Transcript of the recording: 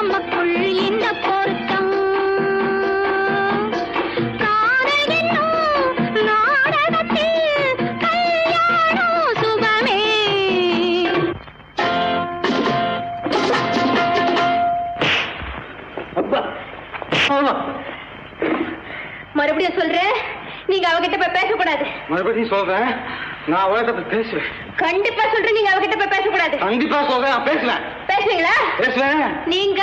நமக்குள் இந்த பொருத்தம் காதல் என்னும் நாடகத்தில் கல்யாணம் சுபமே. மறுபடியும் சொல்றேன், நீங்க அவகிட்ட போய் பேசக்கூடாது. மறுபடியும் சொல்றேன், நான் அவகிட்ட பேசுவேன். கண்டிப்பா சொல்றேன், நீங்க அவகிட்ட போய் பேசக்கூடாது. கண்டிப்பா சொல்றேன், நான் பேசுவேன். பேசுவீங்களா? பேசுவேன். நீங்க